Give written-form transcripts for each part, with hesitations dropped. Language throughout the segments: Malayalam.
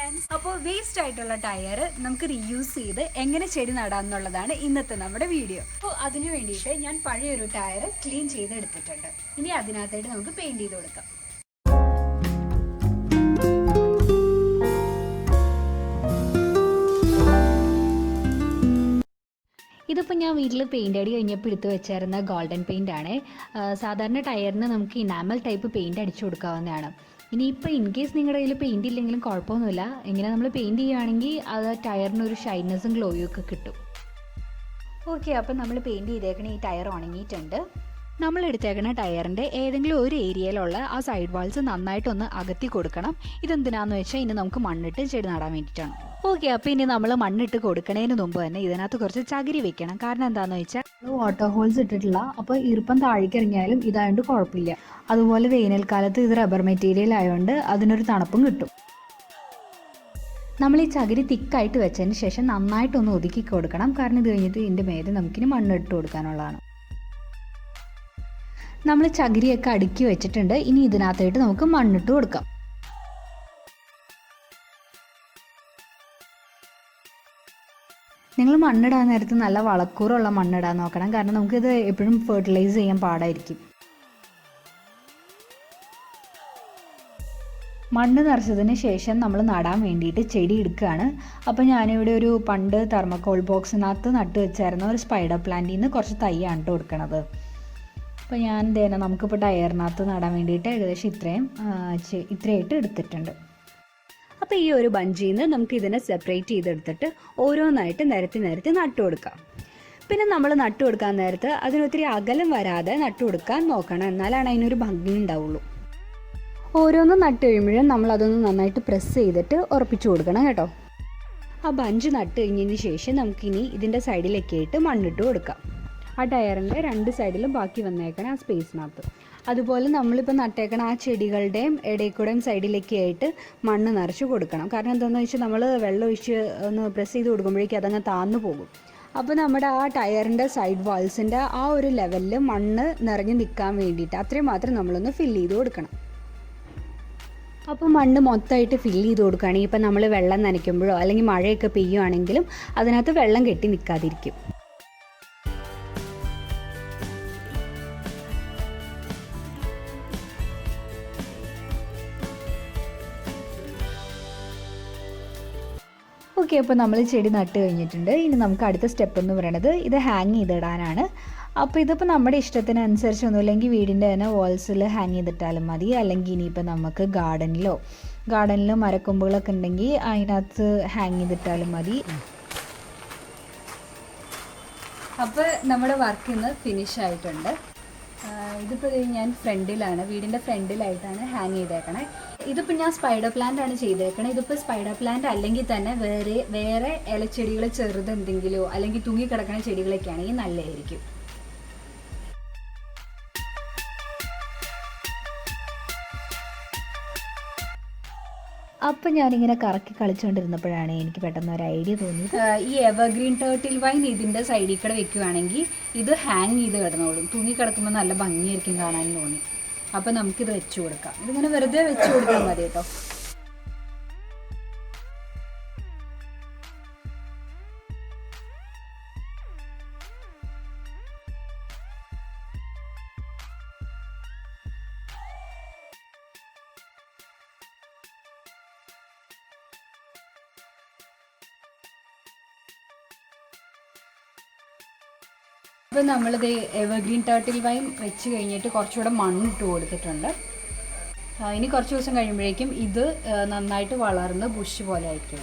ഫ്രണ്ട്സ്, അപ്പോൾ വേസ്റ്റ് ആയിട്ടുള്ള ടയർ നമുക്ക് റീയൂസ് ചെയ്ത് എങ്ങനെ ചെടി നടാമെന്നുള്ളതാണ് ഇന്നത്തെ നമ്മുടെ വീഡിയോ. അപ്പോൾ അതിന് വേണ്ടിയിട്ട് ഞാൻ പഴയൊരു ടയർ ക്ലീൻ ചെയ്തെടുത്തിട്ടുണ്ട്. ഇനി അതിനകത്തായിട്ട് നമുക്ക് പെയിന്റ് ചെയ്ത് കൊടുക്കാം. ഇതിപ്പോൾ ഞാൻ വീട്ടിൽ പെയിൻ്റ് അടി കഴിഞ്ഞപ്പോൾ എടുത്ത് വെച്ചായിരുന്ന ഗോൾഡൻ പെയിൻ്റ് ആണ്. സാധാരണ ടയറിന് നമുക്ക് ഇനാമൽ ടൈപ്പ് പെയിൻറ് അടിച്ചു കൊടുക്കാവുന്നതാണ്. ഇനിയിപ്പോൾ ഇൻ കേസ് നിങ്ങളുടെ കയ്യിൽ പെയിൻ്റ് ഇല്ലെങ്കിലും കുഴപ്പമൊന്നുമില്ല. ഇങ്ങനെ നമ്മൾ പെയിൻറ് ചെയ്യുകയാണെങ്കിൽ അത് ടയറിനൊരു ഷൈനസും ഗ്ലോയും ഒക്കെ കിട്ടും. ഓക്കെ, അപ്പം നമ്മൾ പെയിൻറ് ചെയ്തേക്കണ ഈ ടയർ ഉണങ്ങിയിട്ടുണ്ട്. നമ്മൾ എടുത്തേക്കണ ടയറിൻ്റെ ഏതെങ്കിലും ഒരു ഏരിയയിലുള്ള ആ സൈഡ് വാൾസ് നന്നായിട്ടൊന്ന് അകത്തി കൊടുക്കണം. ഇതെന്തിനാന്ന് വെച്ചാൽ ഇനി നമുക്ക് മണ്ണിട്ട് ചെടി നടാൻ വേണ്ടിയിട്ടാണ്. ഓക്കെ, അപ്പോൾ ഇനി നമ്മൾ മണ്ണിട്ട് കൊടുക്കണതിന് മുമ്പ് തന്നെ ഇതിനകത്ത് കുറച്ച് ചകിരി വെക്കണം. കാരണം എന്താണെന്ന് വെച്ചാൽ വാട്ടർ ഹോൾസ് ഇട്ടിട്ടില്ല, അപ്പോൾ ഈർപ്പം താഴേക്ക് ഇറങ്ങിയാലും ഇതായതുകൊണ്ട് കുഴപ്പമില്ല. അതുപോലെ വേനൽക്കാലത്ത് ഇത് റബ്ബർ മെറ്റീരിയൽ ആയതുകൊണ്ട് അതിനൊരു തണുപ്പും കിട്ടും. നമ്മൾ ഈ ചകിരി തിക്കായിട്ട് വെച്ചതിന് ശേഷം നന്നായിട്ടൊന്ന് ഒതുക്കി കൊടുക്കണം. കാരണം ഇത് കഴിഞ്ഞിട്ട് ഇതിൻ്റെ മേലെ നമുക്കിനി മണ്ണിട്ട് കൊടുക്കാനുള്ളതാണ്. നമ്മൾ ചകിരിയൊക്കെ അടുക്കി വെച്ചിട്ടുണ്ട്. ഇനി ഇതിനകത്തായിട്ട് നമുക്ക് മണ്ണിട്ട് കൊടുക്കാം. നിങ്ങൾ മണ്ണിടാൻ നേരത്ത് നല്ല വളക്കൂറുള്ള മണ്ണിടാൻ നോക്കണം. കാരണം നമുക്കിത് എപ്പോഴും ഫെർട്ടിലൈസ് ചെയ്യാൻ പാടായിരിക്കും. മണ്ണ് നിറച്ചതിന് ശേഷം നമ്മൾ നടാൻ വേണ്ടിയിട്ട് ചെടി എടുക്കുകയാണ്. അപ്പോൾ ഞാനിവിടെ ഒരു പണ്ട് തെർമോക്കോൾ ബോക്സിനകത്ത് നട്ട് വെച്ചായിരുന്ന ഒരു സ്പൈഡർ പ്ലാന്റിൽ നിന്ന് കുറച്ച് തൈയാണ് കൊടുക്കണത്. അപ്പോൾ ഞാൻ നമുക്കിപ്പോൾ ടയറിനകത്ത് നടാൻ വേണ്ടിയിട്ട് ഏകദേശം ഇത്രയായിട്ട് എടുത്തിട്ടുണ്ട്. അപ്പോൾ ഈ ഒരു ബഞ്ചിൽ നിന്ന് നമുക്ക് ഇതിനെ സെപ്പറേറ്റ് ചെയ്തെടുത്തിട്ട് ഓരോന്നായിട്ട് നിരത്തി നട്ടു കൊടുക്കാം. പിന്നെ നമ്മൾ നട്ടു കൊടുക്കാൻ നേരത്ത് അതിനൊത്തിരി അകലം വരാതെ നട്ടു കൊടുക്കാൻ നോക്കണം. എന്നാലാണ് അതിനൊരു ഭംഗി ഉണ്ടാവുള്ളൂ. ഓരോന്നും നട്ട് കഴിയുമ്പോഴും നമ്മളതൊന്ന് നന്നായിട്ട് പ്രസ് ചെയ്തിട്ട് ഉറപ്പിച്ചു കൊടുക്കണം കേട്ടോ. ആ ബഞ്ച് നട്ട് കഴിഞ്ഞതിന് ശേഷം നമുക്കിനി ഇതിൻ്റെ സൈഡിലൊക്കെ ആയിട്ട് മണ്ണിട്ട് കൊടുക്കാം. ആ ടയറിൻ്റെ രണ്ട് സൈഡിലും ബാക്കി വന്നേക്കണം ആ സ്പേസിനകത്ത്. അതുപോലെ നമ്മളിപ്പോൾ നട്ടേക്കണം ആ ചെടികളുടെയും ഇടയ്ക്കൂടെയും സൈഡിലൊക്കെ ആയിട്ട് മണ്ണ് നിറച്ച് കൊടുക്കണം. കാരണം എന്താണെന്ന് വെച്ചാൽ നമ്മൾ വെള്ളം ഒഴിച്ച് ഒന്ന് പ്രസ് ചെയ്ത് കൊടുക്കുമ്പോഴേക്കും അതങ്ങ് താന്നു പോകും. അപ്പോൾ നമ്മുടെ ആ ടയറിൻ്റെ സൈഡ് വാൾസിൻ്റെ ആ ഒരു ലെവലിൽ മണ്ണ് നിറഞ്ഞ് നിൽക്കാൻ വേണ്ടിയിട്ട് അത്രയും മാത്രം നമ്മളൊന്ന് ഫില്ല് ചെയ്ത് കൊടുക്കണം. അപ്പോൾ മണ്ണ് മൊത്തമായിട്ട് ഫില്ല് ചെയ്ത് കൊടുക്കുകയാണെങ്കിൽ ഇപ്പം നമ്മൾ വെള്ളം നനയ്ക്കുമ്പോഴോ അല്ലെങ്കിൽ മഴയൊക്കെ പെയ്യുകയാണെങ്കിലും അതിനകത്ത് വെള്ളം കെട്ടി നിൽക്കാതിരിക്കും. ഓക്കെ, അപ്പോൾ നമ്മൾ ചെടി നട്ട് കഴിഞ്ഞിട്ടുണ്ട്. ഇനി നമുക്ക് അടുത്ത സ്റ്റെപ്പ് എന്ന് പറയുന്നത് ഇത് ഹാങ് ചെയ്തിടാനാണ്. അപ്പോൾ ഇതിപ്പോൾ നമ്മുടെ ഇഷ്ടത്തിനനുസരിച്ചൊന്നുമില്ലെങ്കിൽ വീടിൻ്റെ തന്നെ വാൾസിൽ ഹാങ് ചെയ്തിട്ടാലും മതി. അല്ലെങ്കിൽ ഇനിയിപ്പോൾ നമുക്ക് ഗാർഡനിലോ മരക്കൊമ്പുകളൊക്കെ ഉണ്ടെങ്കിൽ അതിനകത്ത് ഹാങ് ചെയ്തിട്ടാലും മതി. അപ്പോൾ നമ്മുടെ വർക്ക് ഇന്ന് ഫിനിഷ് ആയിട്ടുണ്ട്. ഇതിപ്പോൾ ഞാൻ വീടിൻ്റെ ഫ്രണ്ടിലായിട്ടാണ് ഹാങ് ചെയ്തേക്കണേ. ഇതിപ്പോൾ ഞാൻ സ്പൈഡർ പ്ലാന്റ് ആണ് ചെയ്തേക്കണേ. ഇതിപ്പോൾ സ്പൈഡർ പ്ലാന്റ് അല്ലെങ്കിൽ തന്നെ വേറെ ഇലച്ചെടികൾ ചെറുതെന്തെങ്കിലോ അല്ലെങ്കിൽ തൂങ്ങിക്കിടക്കുന്ന ചെടികളൊക്കെ ആണെങ്കിൽ നല്ലതായിരിക്കും. അപ്പം ഞാനിങ്ങനെ കറക്കി കളിച്ചുകൊണ്ടിരുന്നപ്പോഴാണ് എനിക്ക് പെട്ടെന്ന് ഒരു ഐഡിയ തോന്നിയത്. ഈ എവർഗ്രീൻ ടേർട്ടിൽ വൈൻ ഇതിൻ്റെ സൈഡിൽ കൂടെ വെക്കുകയാണെങ്കിൽ ഇത് ഹാങ് ചെയ്ത് കിടന്നോളും. തൂങ്ങി കിടക്കുമ്പോൾ നല്ല ഭംഗിയായിരിക്കും കാണാൻ തോന്നി. അപ്പോൾ നമുക്കിത് വെച്ച് കൊടുക്കാം. ഇതിങ്ങനെ വെറുതെ വെച്ച് കൊടുത്താൽ മതി കേട്ടോ. ഇപ്പോൾ നമ്മളിത് എവർഗ്രീൻ ടേർട്ടിൽ വൈൻ വെച്ച് കഴിഞ്ഞിട്ട് കുറച്ചുകൂടെ മണ്ണിട്ട് കൊടുത്തിട്ടുണ്ട്. ഇനി കുറച്ച് ദിവസം കഴിയുമ്പോഴേക്കും ഇത് നന്നായിട്ട് വളർന്ന് ബുഷ് പോലെ ആയിരിക്കും.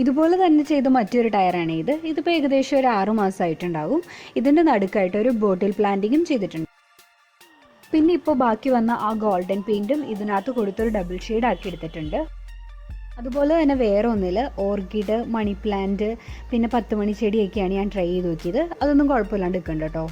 ഇതുപോലെ തന്നെ ചെയ്ത മറ്റൊരു ടയറാണ് ഇതിപ്പോൾ ഏകദേശം ഒരു 6 മാസമായിട്ടുണ്ടാകും. ഇതിൻ്റെ നടുക്കായിട്ട് ഒരു ബോട്ടിൽ പ്ലാന്റിങ്ങും ചെയ്തിട്ടുണ്ട്. പിന്നെ ഇപ്പോൾ ബാക്കി വന്ന ആ ഗോൾഡൻ പെയിൻറ്റും ഇതിനകത്ത് കൊടുത്തൊരു ഡബിൾ ഷെയ്ഡ് ആക്കി എടുത്തിട്ടുണ്ട്. അതുപോലെ തന്നെ വേറെ ഒന്നിൽ ഓർക്കിഡ്, മണി പ്ലാന്റ്, പിന്നെ 10 മണി ചെടിയൊക്കെയാണ് ഞാൻ ട്രൈ ചെയ്ത് നോക്കിയത്. അതൊന്നും കുഴപ്പമില്ലാണ്ട് നിൽക്കുന്നുണ്ട് കേട്ടോ.